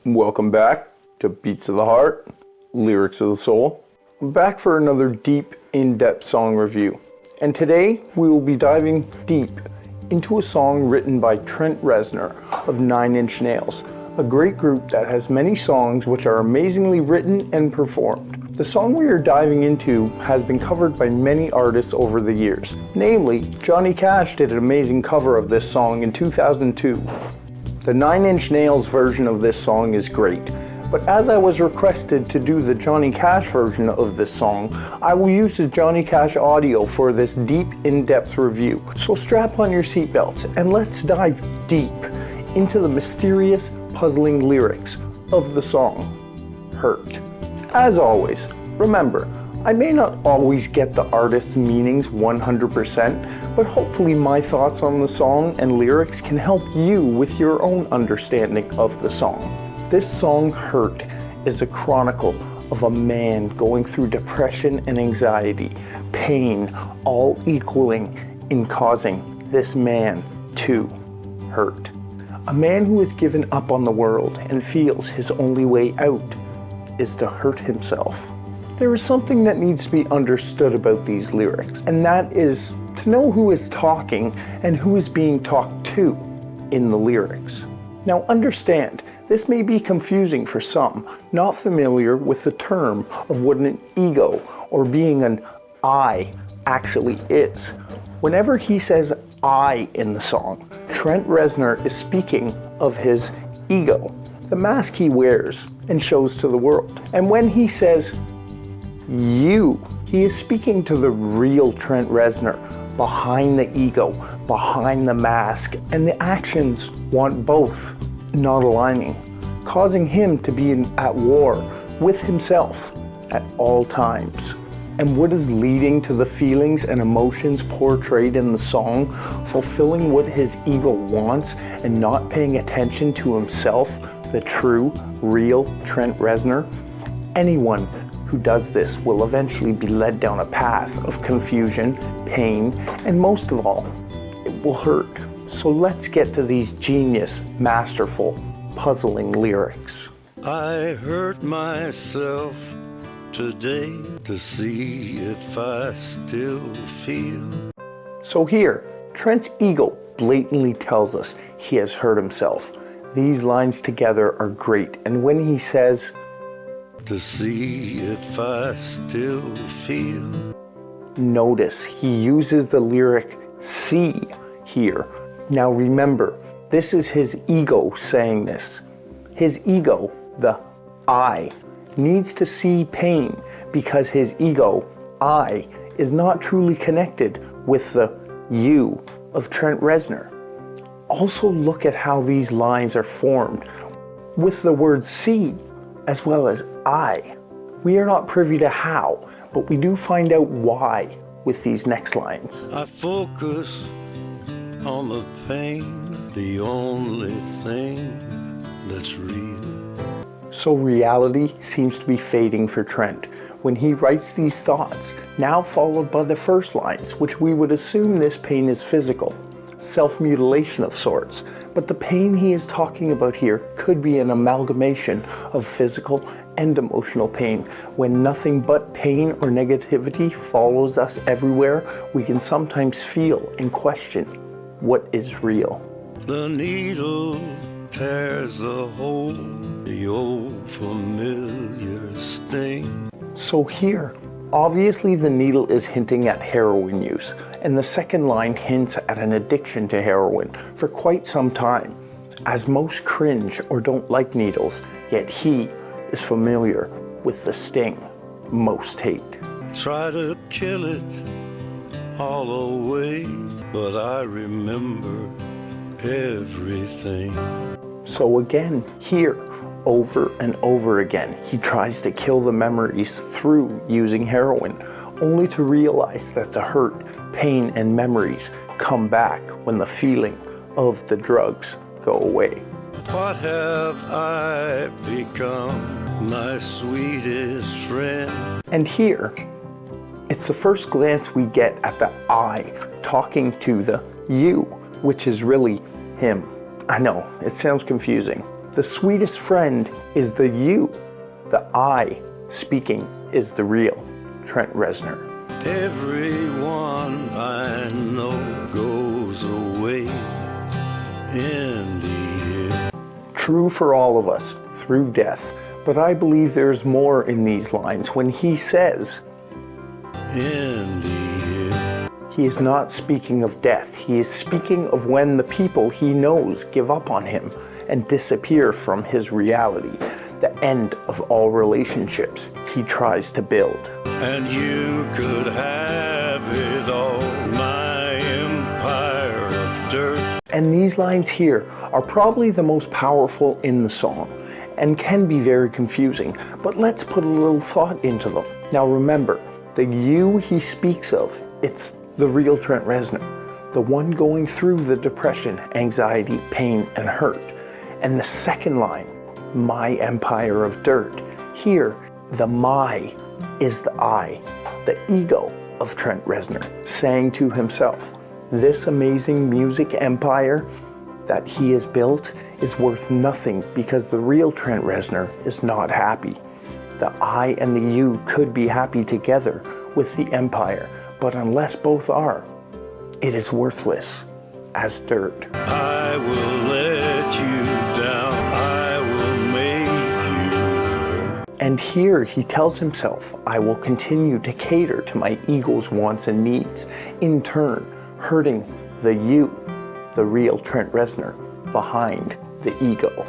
Welcome back to Beats of the Heart, Lyrics of the Soul. I'm back for another deep, in-depth song review. And today we will be diving deep into a song written by Trent Reznor of 9 Inch Nails, a great group that has many songs which are amazingly written and performed. The song we are diving into has been covered by many artists over the years. Namely, Johny Cash did an amazing cover of this song in 2002. The 9 Inch Nails version of this song is great, but as I was requested to do the Johny Cash version of this song, I will use the Johny Cash audio for this deep, in-depth review. So strap on your seatbelts and let's dive deep into the mysterious, puzzling lyrics of the song, Hurt. As always, remember, I may not always get the artist's meanings 100%, but hopefully my thoughts on the song and lyrics can help you with your own understanding of the song. This song, Hurt, is a chronicle of a man going through depression and anxiety, pain, all equaling in causing this man to hurt. A man who has given up on the world and feels his only way out is to hurt himself. There is something that needs to be understood about these lyrics, and that is to know who is talking and who is being talked to in the lyrics. Now understand, this may be confusing for some, not familiar with the term of what an ego or being an I actually is. Whenever he says I in the song, Trent Reznor is speaking of his ego, the mask he wears and shows to the world. And when he says you, he is speaking to the real Trent Reznor, behind the ego, behind the mask, and the actions want both not aligning, causing him to be at war with himself at all times. And what is leading to the feelings and emotions portrayed in the song, fulfilling what his ego wants and not paying attention to himself, the true, real Trent Reznor? Anyone who does this will eventually be led down a path of confusion, pain, and most of all, it will hurt. So let's get to these genius, masterful, puzzling lyrics. I hurt myself today to see if I still feel. So here, Trent's ego blatantly tells us he has hurt himself. These lines together are great, and when he says, to see if I still feel. Notice he uses the lyric see here. Now remember, this is his ego saying this. His ego, the I, needs to see pain because his ego, I, is not truly connected with the you of Trent Reznor. Also look at how these lines are formed with the word see as well as I. We are not privy to how, but we do find out why with these next lines. I focus on the pain, the only thing that's real. So reality seems to be fading for Trent when he writes these thoughts, now followed by the first lines, which we would assume this pain is physical, self-mutilation of sorts. But the pain he is talking about here could be an amalgamation of physical and emotional pain. When nothing but pain or negativity follows us everywhere, we can sometimes feel and question what is real. The needle tears a hole, the old familiar sting. So here, obviously the needle is hinting at heroin use, and the second line hints at an addiction to heroin for quite some time, as most cringe or don't like needles, yet he is familiar with the sting most hate. Try to kill it all away, but I remember everything. So again, here, over and over again, he tries to kill the memories through using heroin, only to realize that the hurt, pain, and memories come back when the feeling of the drugs go away. What have I become, my sweetest friend? And here, it's the first glance we get at the I talking to the you, which is really him. I know, it sounds confusing. The sweetest friend is the you. The I speaking is the real Trent Reznor. Everyone I know goes away in the end. True for all of us through death, but I believe there's more in these lines when he says, In the end. he is not speaking of death. He is speaking of when the people he knows give up on him and disappear from his reality, the end of all relationships he tries to build. And you could have it all, my empire of dirt. And these lines here are probably the most powerful in the song and can be very confusing, but let's put a little thought into them. Now remember, the you he speaks of, it's the real Trent Reznor, the one going through the depression, anxiety, pain, and hurt. And the second line, my empire of dirt, here the my is the I, the ego of Trent Reznor, saying to himself, this amazing music empire that he has built is worth nothing because the real Trent Reznor is not happy. The I and the you could be happy together with the empire, but unless both are, it is worthless as dirt. I will let you down, I will make you hurt. And here he tells himself, I will continue to cater to my ego's wants and needs, in turn hurting the you, the real Trent Reznor, behind the ego.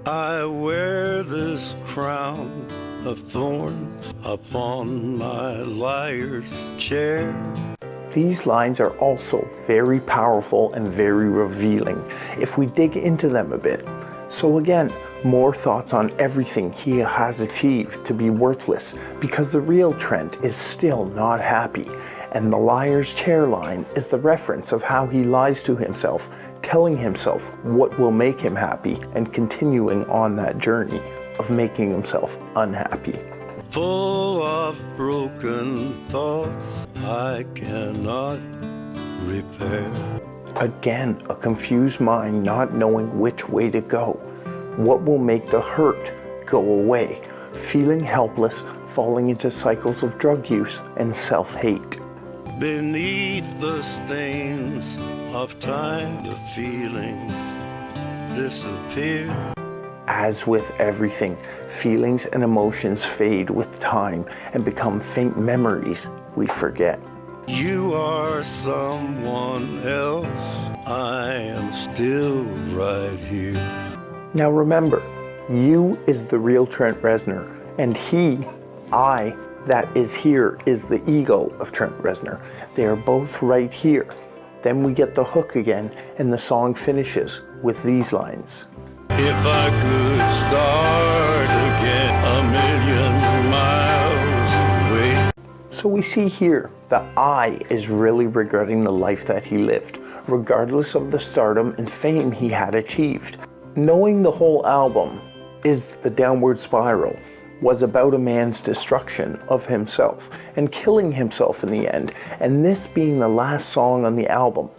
I wear this crown of thorns upon my liar's chair. These lines are also very powerful and very revealing if we dig into them a bit. So again, more thoughts on everything he has achieved to be worthless because the real Trent is still not happy. And the liar's chair line is the reference of how he lies to himself, telling himself what will make him happy and continuing on that journey of making himself unhappy. Full of broken thoughts I cannot repair. Again, a confused mind not knowing which way to go. What will make the hurt go away? Feeling helpless, falling into cycles of drug use and self-hate. Beneath the stains of time, the feelings disappear. As with everything, feelings and emotions fade with time and become faint memories we forget. You are someone else, I am still right here. Now remember, you is the real Trent Reznor, and he, I, that is here, is the ego of Trent Reznor. They are both right here. Then we get the hook again, and the song finishes with these lines. If I could start again 1,000,000 miles away. So we see here that I is really regretting the life that he lived, regardless of the stardom and fame he had achieved. Knowing the whole album is the downward spiral was about a man's destruction of himself and killing himself in the end, and this being the last song on the album.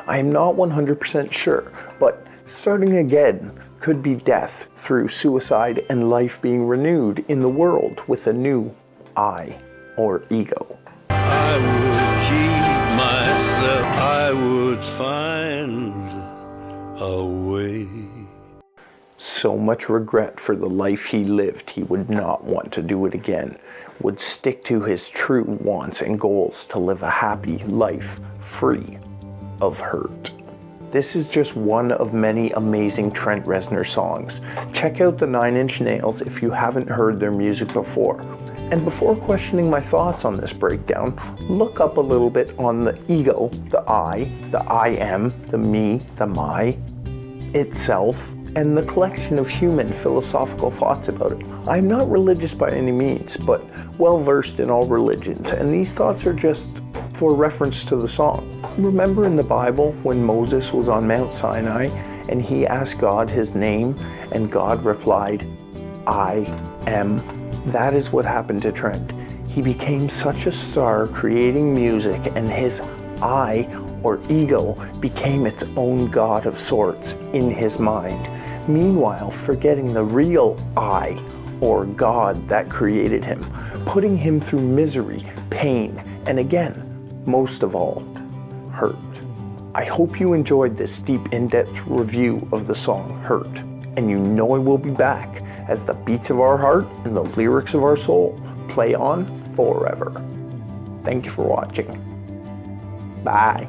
I am not 100% sure, but starting again could be death through suicide and life being renewed in the world with a new I or ego. I would keep myself, I would find a way. So much regret for the life he lived, he would not want to do it again, would stick to his true wants and goals to live a happy life free of hurt. This is just one of many amazing Trent Reznor songs. Check out the 9 Inch Nails if you haven't heard their music before. And before questioning my thoughts on this breakdown, look up a little bit on the ego, the I am, the me, the my, itself, and the collection of human philosophical thoughts about it. I'm not religious by any means, but well versed in all religions, and these thoughts are just for reference to the song. Remember in the Bible when Moses was on Mount Sinai and he asked God his name and God replied, I am. That is what happened to Trent. He became such a star creating music, and his I or ego became its own god of sorts in his mind, meanwhile forgetting the real I, or God, that created him, putting him through misery, pain, and again, most of all, hurt. I hope you enjoyed this deep, in-depth review of the song Hurt, and you know I will be back as the beats of our heart and the lyrics of our soul play on forever. Thank you for watching. Bye.